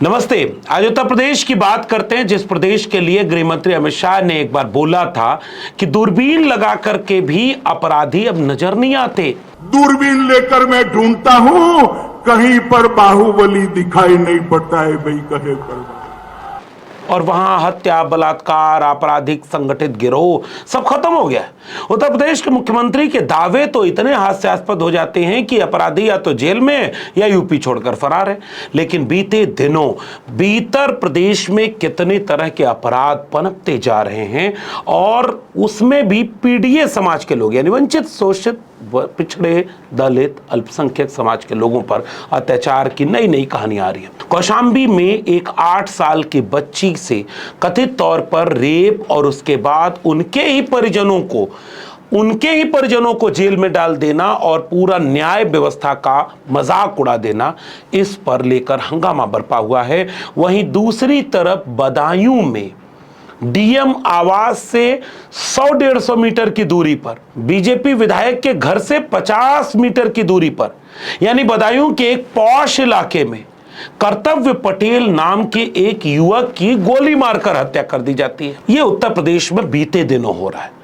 नमस्ते। आज उत्तर प्रदेश की बात करते हैं, जिस प्रदेश के लिए गृह मंत्री अमित शाह ने एक बार बोला था कि दूरबीन लगा करके भी अपराधी अब नजर नहीं आते। दूरबीन लेकर मैं ढूंढता हूं, कहीं पर बाहुबली दिखाई नहीं पड़ता है भाई, कहे पर। और वहां हत्या, बलात्कार, आपराधिक संगठित गिरोह सब खत्म हो गया। उत्तर प्रदेश के मुख्यमंत्री के दावे तो इतने हास्यास्पद हो जाते हैं कि अपराधी या तो जेल में या यूपी छोड़कर फरार है। लेकिन बीते दिनों उत्तर प्रदेश में कितने तरह के अपराध पनपते जा रहे हैं, और उसमें भी पीड़ित समाज के लोग यानी वंचित, शोषित, पिछड़े, दलित, अल्पसंख्यक समाज के लोगों पर अत्याचार की नई नई कहानी आ रही है। कौशाम्बी में एक 8 साल की बच्ची से कथित तौर पर रेप और उसके बाद उनके ही परिजनों को जेल में डाल देना और पूरा न्याय व्यवस्था का मजाक उड़ा देना, इस पर लेकर हंगामा बरपा हुआ है। वहीं दूसरी तरफ बदायूं में डीएम आवास से 100-150 मीटर की दूरी पर, बीजेपी विधायक के घर से 50 मीटर की दूरी पर, यानी बदायूं के एक पॉश इलाके में कर्तव्य पटेल नाम के एक युवक की गोली मारकर हत्या कर दी जाती है। यह उत्तर प्रदेश में बीते दिनों हो रहा है।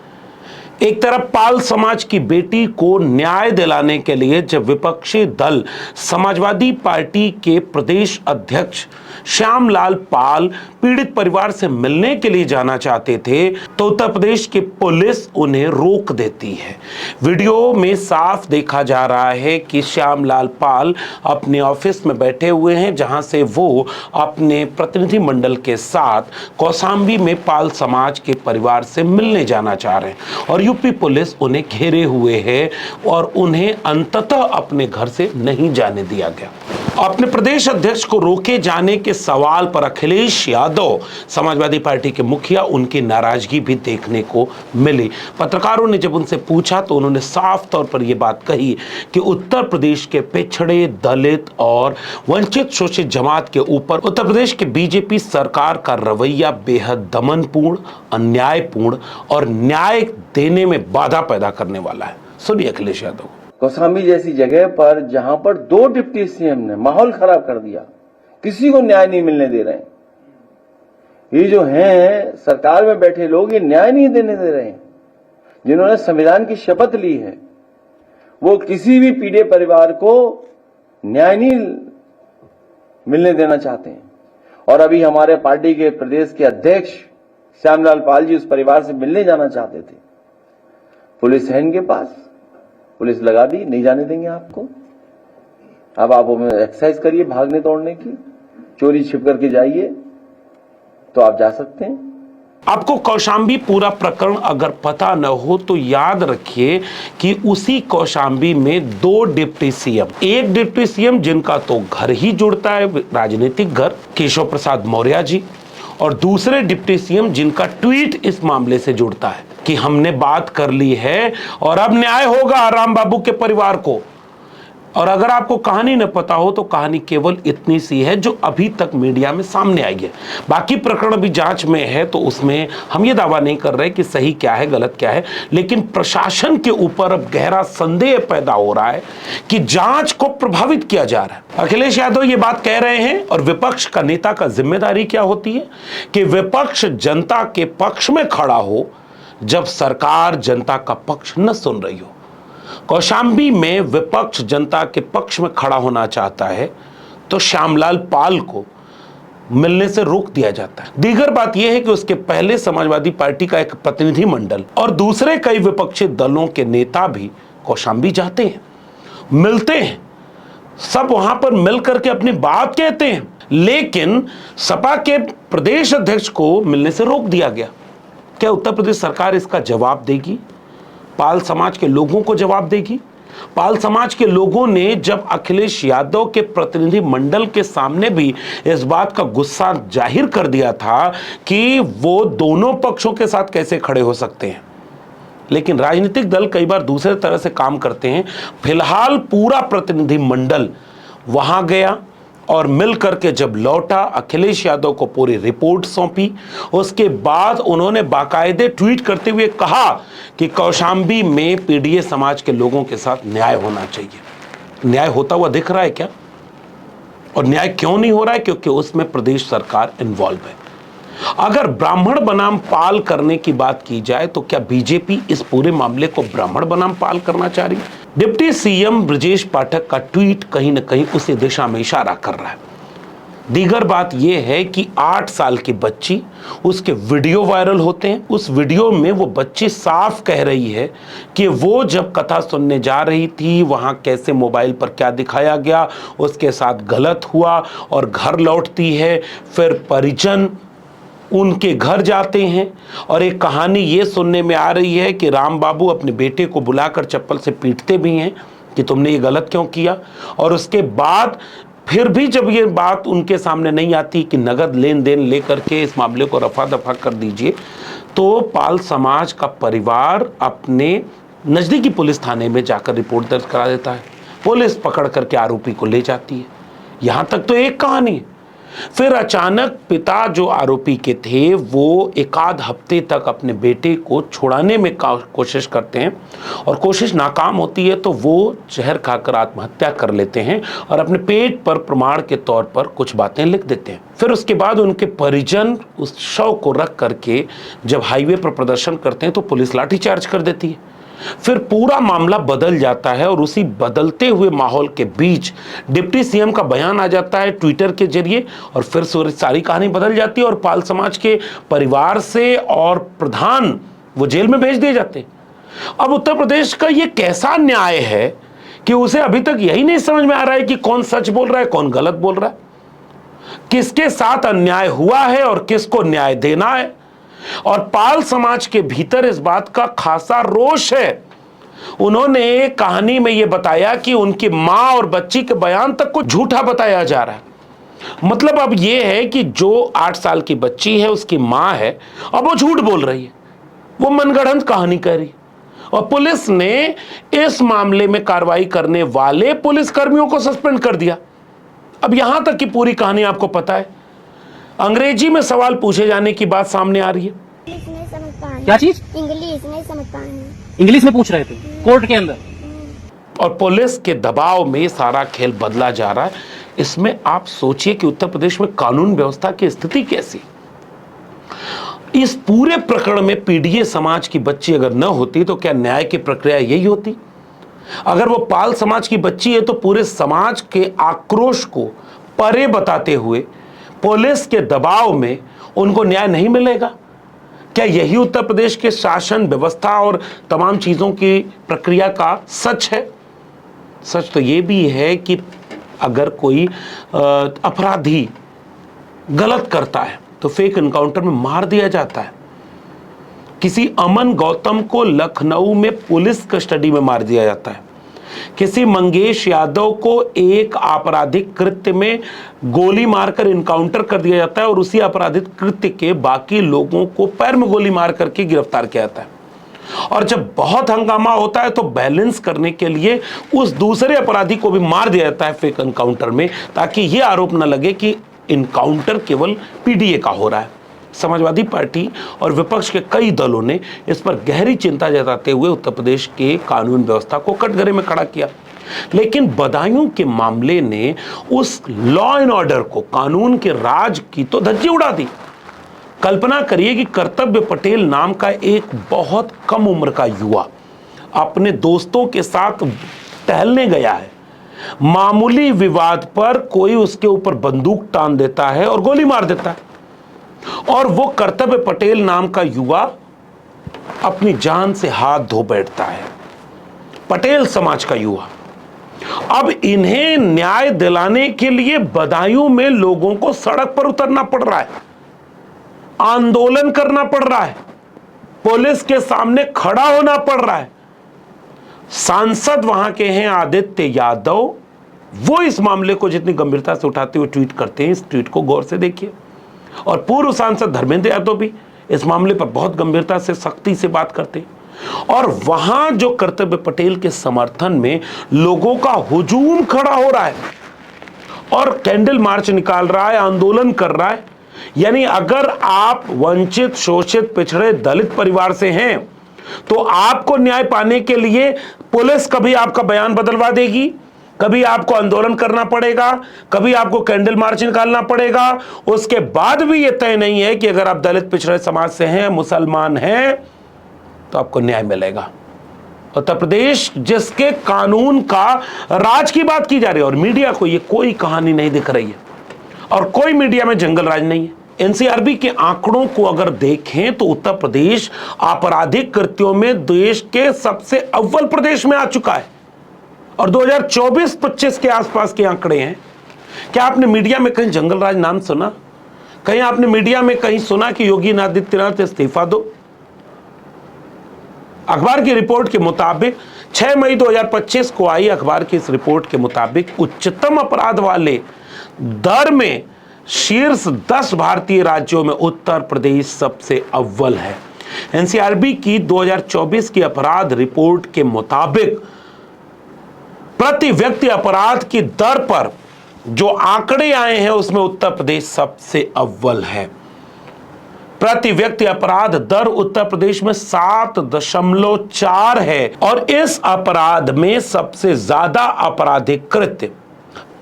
एक तरफ पाल समाज की बेटी को न्याय दिलाने के लिए जब विपक्षी दल समाजवादी पार्टी के प्रदेश अध्यक्ष श्यामलाल पाल पीड़ित परिवार से मिलने के लिए जाना चाहते थे, तो उत्तर प्रदेश की पुलिस उन्हें रोक देती है। वीडियो में साफ देखा जा रहा है कि श्यामलाल पाल अपने ऑफिस में बैठे हुए हैं, जहां से वो अपने प्रतिनिधि मंडल के साथ कौशाम्बी में पाल समाज के परिवार से मिलने जाना चाह रहे हैं, और यूपी पुलिस उन्हें घेरे हुए है और उन्हें अंततः अपने घर से नहीं जाने दिया गया। अपने प्रदेश अध्यक्ष को रोके जाने के सवाल पर अखिलेश यादव, समाजवादी पार्टी के मुखिया, उनकी नाराजगी भी देखने को मिली। पत्रकारों ने जब उनसे पूछा तो उन्होंने साफ तौर पर यह बात कही कि उत्तर प्रदेश के पिछड़े, दलित और वंचित शोषित जमात के ऊपर उत्तर प्रदेश के बीजेपी सरकार का रवैया बेहद दमनपूर्ण, अन्यायपूर्ण और न्याय देने में बाधा पैदा करने वाला है। सुनिए अखिलेश यादव। कौशाम्बी जैसी जगह पर जहां पर 2 डिप्टी सीएम ने माहौल खराब कर दिया, किसी को न्याय नहीं मिलने दे रहे हैं। ये जो हैं सरकार में बैठे लोग, ये न्याय नहीं देने दे रहे हैं। जिन्होंने संविधान की शपथ ली है, वो किसी भी पीड़ित परिवार को न्याय नहीं मिलने देना चाहते हैं। और अभी हमारे पार्टी के प्रदेश के अध्यक्ष श्यामलाल पाल जी उस परिवार से मिलने जाना चाहते थे। पुलिस है इनके पास, पुलिस लगा दी, नहीं जाने देंगे आपको। अब आप एक्सरसाइज करिए भागने दौड़ने की, चोरी छिप करके जाइए तो आप जा सकते हैं। आपको कौशाम्बी पूरा प्रकरण अगर पता न हो तो याद रखिए कि उसी कौशाम्बी में 2 डिप्टी सीएम, एक डिप्टी सीएम जिनका तो घर ही जुड़ता है, राजनीतिक घर, केशव प्रसाद मौर्य जी, और दूसरे डिप्टी सीएम जिनका ट्वीट इस मामले से जुड़ता है कि हमने बात कर ली है और अब न्याय होगा राम बाबू के परिवार को। और अगर आपको कहानी न पता हो तो कहानी केवल इतनी सी है जो अभी तक मीडिया में सामने आई है। बाकी प्रकरण भी जांच में है, तो उसमें हम ये दावा नहीं कर रहे कि सही क्या है, गलत क्या है, लेकिन प्रशासन के ऊपर अब गहरा संदेह पैदा हो रहा है कि जांच को प्रभावित किया जा रहा है। अखिलेश यादव ये बात कह रहे हैं, और विपक्ष का नेता का जिम्मेदारी क्या होती है कि विपक्ष जनता के पक्ष में खड़ा हो जब सरकार जनता का पक्ष न सुन रही हो। कौशाम्बी में विपक्ष जनता के पक्ष में खड़ा होना चाहता है तो श्यामलाल पाल को मिलने से रोक दिया जाता है। दीगर बात यह है कि उसके पहले समाजवादी पार्टी का एक प्रतिनिधि मंडल और दूसरे कई विपक्षी दलों के नेता भी कौशाम्बी जाते हैं, मिलते हैं, सब वहां पर मिलकर के अपनी बात कहते हैं, लेकिन सपा के प्रदेश अध्यक्ष को मिलने से रोक दिया गया। क्या उत्तर प्रदेश सरकार इसका जवाब देगी? पाल समाज के लोगों को जवाब देगी? पाल समाज के लोगों ने जब अखिलेश यादव के प्रतिनिधि मंडल के सामने भी इस बात का गुस्सा जाहिर कर दिया था कि वो दोनों पक्षों के साथ कैसे खड़े हो सकते हैं, लेकिन राजनीतिक दल कई बार दूसरे तरह से काम करते हैं। फिलहाल पूरा प्रतिनिधि मंडल वहां गया और मिल करके जब लौटा, अखिलेश यादव को पूरी रिपोर्ट सौंपी। उसके बाद उन्होंने बाकायदे ट्वीट करते हुए कहा कि कौशाम्बी में पीड़ित समाज के लोगों के साथ न्याय होना चाहिए। न्याय होता हुआ दिख रहा है क्या? और न्याय क्यों नहीं हो रहा है? क्योंकि उसमें प्रदेश सरकार इन्वॉल्व है। अगर ब्राह्मण बनाम पाल करने की बात की जाए तो क्या बीजेपी इस पूरे मामले को ब्राह्मण बनाम पाल करना चाह रही है? डिप्टी सीएम ब्रजेश पाठक का ट्वीट कहीं ना कहीं उसी दिशा में इशारा कर रहा है। दीगर बात यह है कि 8 साल की बच्ची, उसके वीडियो वायरल होते हैं। उस वीडियो में वो बच्ची साफ कह रही है कि वो जब कथा सुनने जा रही थी, वहां कैसे मोबाइल पर क्या दिखाया गया, उसके साथ गलत हुआ, और घर लौटती है, फिर परिजन उनके घर जाते हैं और एक कहानी ये सुनने में आ रही है कि राम बाबू अपने बेटे को बुलाकर चप्पल से पीटते भी हैं कि तुमने ये गलत क्यों किया। और उसके बाद फिर भी जब ये बात उनके सामने नहीं आती कि नगद लेन देन लेकर के इस मामले को रफा दफा कर दीजिए, तो पाल समाज का परिवार अपने नज़दीकी पुलिस थाने में जाकर रिपोर्ट दर्ज करा देता है। पुलिस पकड़ करके आरोपी को ले जाती है। यहाँ तक तो एक कहानी है। फिर अचानक पिता जो आरोपी के थे वो एकाध हफ्ते तक अपने बेटे को छुड़ाने में कोशिश करते हैं, और कोशिश नाकाम होती है तो वो जहर खाकर आत्महत्या कर लेते हैं और अपने पेट पर प्रमाण के तौर पर कुछ बातें लिख देते हैं। फिर उसके बाद उनके परिजन उस शव को रख करके जब हाईवे पर प्रदर्शन करते हैं तो पुलिस लाठीचार्ज कर देती है। फिर पूरा मामला बदल जाता है और उसी बदलते हुए माहौल के बीच डिप्टी सीएम का बयान आ जाता है ट्विटर के जरिए, और फिर सारी कहानी बदल जाती है और पाल समाज के परिवार से और प्रधान वो जेल में भेज दिए जाते हैं। अब उत्तर प्रदेश का ये कैसा न्याय है कि उसे अभी तक यही नहीं समझ में आ रहा है कि कौन सच बोल रहा है, कौन गलत बोल रहा है, किसके साथ अन्याय हुआ है और किसको न्याय देना है। और पाल समाज के भीतर इस बात का खासा रोष है। उन्होंने कहानी में यह बताया कि उनकी मां और बच्ची के बयान तक को झूठा बताया जा रहा है। मतलब अब यह है कि जो 8 साल की बच्ची है उसकी मां है, अब वो झूठ बोल रही है, वो मनगढ़ंत कहानी कह रही है। और पुलिस ने इस मामले में कार्रवाई करने वाले पुलिस कर्मियों को सस्पेंड कर दिया। अब यहां तक की पूरी कहानी आपको पता है। अंग्रेजी में सवाल पूछे जाने की बात सामने आ रही है। इंग्लिश नहीं समझ पाए। क्या चीज? इंग्लिश नहीं समझ पाए हैं। इंग्लिश में पूछ रहे थे कोर्ट के अंदर। और पुलिस के दबाव में सारा खेल बदला जा रहा है। इसमें आप सोचिए कि उत्तर प्रदेश में कानून व्यवस्था की स्थिति कैसी। इस पूरे प्रकरण में पीडीए समाज की बच्ची अगर न होती तो क्या न्याय की प्रक्रिया यही होती? अगर वो पाल समाज की बच्ची है तो पूरे समाज के आक्रोश को परे बताते हुए पुलिस के दबाव में उनको न्याय नहीं मिलेगा। क्या यही उत्तर प्रदेश के शासन व्यवस्था और तमाम चीजों की प्रक्रिया का सच है? सच तो ये भी है कि अगर कोई अपराधी गलत करता है तो फेक एनकाउंटर में मार दिया जाता है। किसी अमन गौतम को लखनऊ में पुलिस कस्टडी में मार दिया जाता है। किसी मंगेश यादव को एक आपराधिक कृत्य में गोली मारकर इनकाउंटर कर दिया जाता है और उसी आपराधिक कृत्य के बाकी लोगों को पैर में गोली मार करके गिरफ्तार किया जाता है। और जब बहुत हंगामा होता है तो बैलेंस करने के लिए उस दूसरे अपराधी को भी मार दिया जाता है फेक एनकाउंटर में, ताकि यह आरोप न लगे कि इनकाउंटर केवल पीडीए का हो रहा है। समाजवादी पार्टी और विपक्ष के कई दलों ने इस पर गहरी चिंता जताते हुए उत्तर प्रदेश के कानून व्यवस्था को कटघरे में खड़ा किया। लेकिन बदायूं के मामले ने उस लॉ एंड ऑर्डर को, कानून के राज की तो धज्जी उड़ा दी। कल्पना करिए कि कर्तव्य पटेल नाम का एक बहुत कम उम्र का युवा अपने दोस्तों के साथ टहलने गया है। मामूली विवाद पर कोई उसके ऊपर बंदूक तान देता है और गोली मार देता है, और वो कर्तव्य पटेल नाम का युवा अपनी जान से हाथ धो बैठता है। पटेल समाज का युवा। अब इन्हें न्याय दिलाने के लिए बदायूं में लोगों को सड़क पर उतरना पड़ रहा है, आंदोलन करना पड़ रहा है, पुलिस के सामने खड़ा होना पड़ रहा है। सांसद वहां के हैं आदित्य यादव, वो इस मामले को जितनी गंभीरता से उठाते हुए ट्वीट करते हैं, इस ट्वीट को गौर से देखिए। और पूर्व सांसद धर्मेंद्र यादव भी इस मामले पर बहुत गंभीरता से, सख्ती से बात करते हैं। और वहां जो कर्तव्य पटेल के समर्थन में लोगों का हुजूम खड़ा हो रहा है और कैंडल मार्च निकाल रहा है, आंदोलन कर रहा है। यानी अगर आप वंचित, शोषित, पिछड़े, दलित परिवार से हैं तो आपको न्याय पाने के लिए पुलिस कभी आपका बयान बदलवा देगी, कभी आपको आंदोलन करना पड़ेगा, कभी आपको कैंडल मार्च निकालना पड़ेगा। उसके बाद भी यह तय नहीं है कि अगर आप दलित पिछड़े समाज से हैं, मुसलमान हैं, तो आपको न्याय मिलेगा। उत्तर प्रदेश जिसके कानून का राज की बात की जा रही है, और मीडिया को ये कोई कहानी नहीं दिख रही है, और कोई मीडिया में जंगल राज नहीं है। एनसीआरबी के आंकड़ों को अगर देखें तो उत्तर प्रदेश आपराधिक कृत्यों में देश के सबसे अव्वल प्रदेश में आ चुका है, और 2024-25 के आसपास के आंकड़े हैं। क्या आपने मीडिया में कहीं जंगल राज नाम सुना? कहीं आपने मीडिया में कहीं सुना कि योगी आदित्यनाथ इस्तीफा दो? अखबार की रिपोर्ट के मुताबिक 6 मई 2025 को आई अखबार की इस रिपोर्ट के मुताबिक उच्चतम अपराध वाले दर में शीर्ष 10 भारतीय राज्यों में उत्तर प्रदेश सबसे अव्वल है। एनसीआरबी की 2024 की अपराध रिपोर्ट के मुताबिक प्रति व्यक्ति अपराध की दर पर जो आंकड़े आए हैं उसमें उत्तर प्रदेश सबसे अव्वल है। प्रति व्यक्ति अपराध दर उत्तर प्रदेश में 7.4 है, और इस अपराध में सबसे ज्यादा आपराधिक कृत्य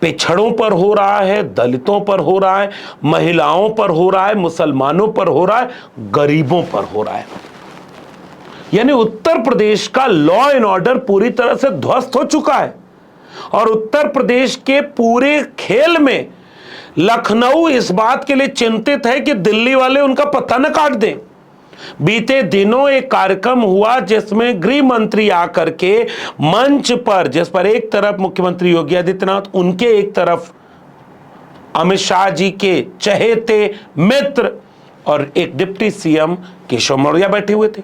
पिछड़ों पर हो रहा है, दलितों पर हो रहा है, महिलाओं पर हो रहा है, मुसलमानों पर हो रहा है, गरीबों पर हो रहा है। यानी उत्तर प्रदेश का लॉ एंड ऑर्डर पूरी तरह से ध्वस्त हो चुका है, और उत्तर प्रदेश के पूरे खेल में लखनऊ इस बात के लिए चिंतित है कि दिल्ली वाले उनका पत्ता न काट दें। बीते दिनों एक कार्यक्रम हुआ जिसमें गृह मंत्री आकर के मंच पर, जिस पर एक तरफ मुख्यमंत्री योगी आदित्यनाथ, उनके एक तरफ अमित शाह जी के चहेते मित्र और एक डिप्टी सीएम केशव मौर्य बैठे हुए थे,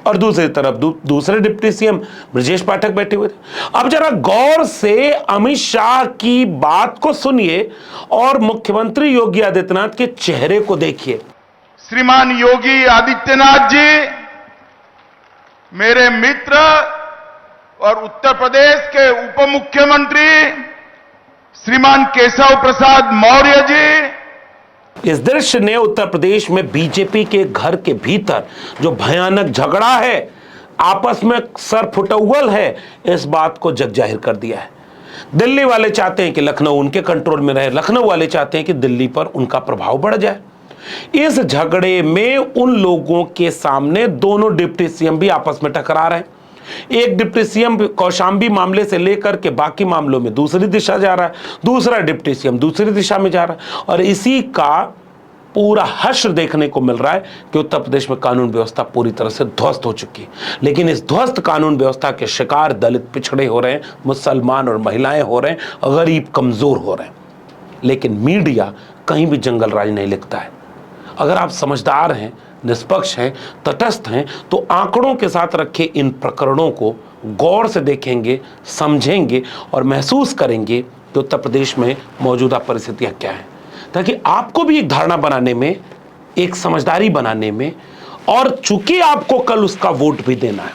और दूसरी तरफ दूसरे डिप्टी सीएम ब्रजेश पाठक बैठे हुए थे। अब जरा गौर से अमित शाह की बात को सुनिए और मुख्यमंत्री योगी आदित्यनाथ के चेहरे को देखिए। श्रीमान योगी आदित्यनाथ जी मेरे मित्र और उत्तर प्रदेश के उप मुख्यमंत्री श्रीमान केशव प्रसाद मौर्य जी। इस दृश्य ने उत्तर प्रदेश में बीजेपी के घर के भीतर जो भयानक झगड़ा है, आपस में सर फुटौल है, इस बात को जग जाहिर कर दिया है। दिल्ली वाले चाहते हैं कि लखनऊ उनके कंट्रोल में रहे, लखनऊ वाले चाहते हैं कि दिल्ली पर उनका प्रभाव बढ़ जाए। इस झगड़े में उन लोगों के सामने दोनों डिप्टी सीएम भी आपस में टकरा रहे हैं। एक डिप्टी सीएम कौशांबी मामले से लेकर के बाकी मामलों में दूसरी दिशा जा रहा है, दूसरा डिप्टी सीएम दूसरी दिशा में जा रहा है, और इसी का पूरा हश्र देखने को मिल रहा है कि उत्तर प्रदेश में कानून व्यवस्था पूरी तरह से ध्वस्त हो चुकी है। लेकिन इस ध्वस्त कानून व्यवस्था के शिकार दलित पिछड़े हो रहे हैं, मुसलमान और महिलाएं हो रहे हैं, गरीब कमजोर हो रहे हैं। लेकिन मीडिया कहीं भी जंगल राज नहीं लिखता है। अगर आप समझदार हैं, निष्पक्ष हैं, तटस्थ हैं, तो आंकड़ों के साथ रखे इन प्रकरणों को गौर से देखेंगे, समझेंगे और महसूस करेंगे कि उत्तर प्रदेश में मौजूदा परिस्थितियां क्या हैं, ताकि आपको भी एक धारणा बनाने में, एक समझदारी बनाने में, और चूंकि आपको कल उसका वोट भी देना है,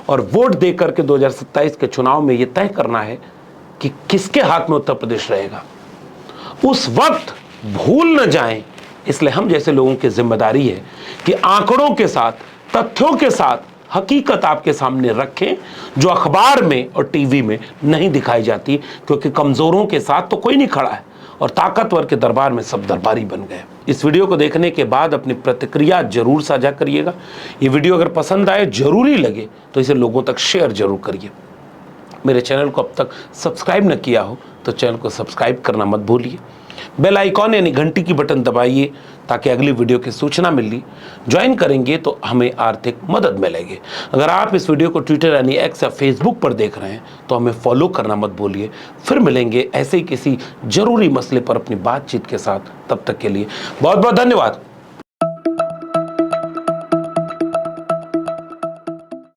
और वोट देकर के 2027 के चुनाव में यह तय करना है कि किसके हाथ में उत्तर प्रदेश रहेगा, उस वक्त भूल न जाएं। इसलिए हम जैसे लोगों की जिम्मेदारी है कि आंकड़ों के साथ, तथ्यों के साथ हकीकत आपके सामने रखें, जो अखबार में और टीवी में नहीं दिखाई जाती, क्योंकि कमजोरों के साथ तो कोई नहीं खड़ा है और ताकतवर के दरबार में सब दरबारी बन गए। इस वीडियो को देखने के बाद अपनी प्रतिक्रिया जरूर साझा करिएगा। ये वीडियो अगर पसंद आए, जरूरी लगे, तो इसे लोगों तक शेयर जरूर करिए। मेरे चैनल को अब तक सब्सक्राइब न किया हो तो चैनल को सब्सक्राइब करना मत भूलिए। बेल आइकॉन यानी घंटी की बटन दबाइए ताकि अगली वीडियो की सूचना मिली। ज्वाइन करेंगे तो हमें आर्थिक मदद मिलेगी। अगर आप इस वीडियो को ट्विटर यानी एक्स या फेसबुक पर देख रहे हैं तो हमें फॉलो करना मत भूलिए। फिर मिलेंगे ऐसे ही किसी जरूरी मसले पर अपनी बातचीत के साथ। तब तक के लिए बहुत बहुत धन्यवाद।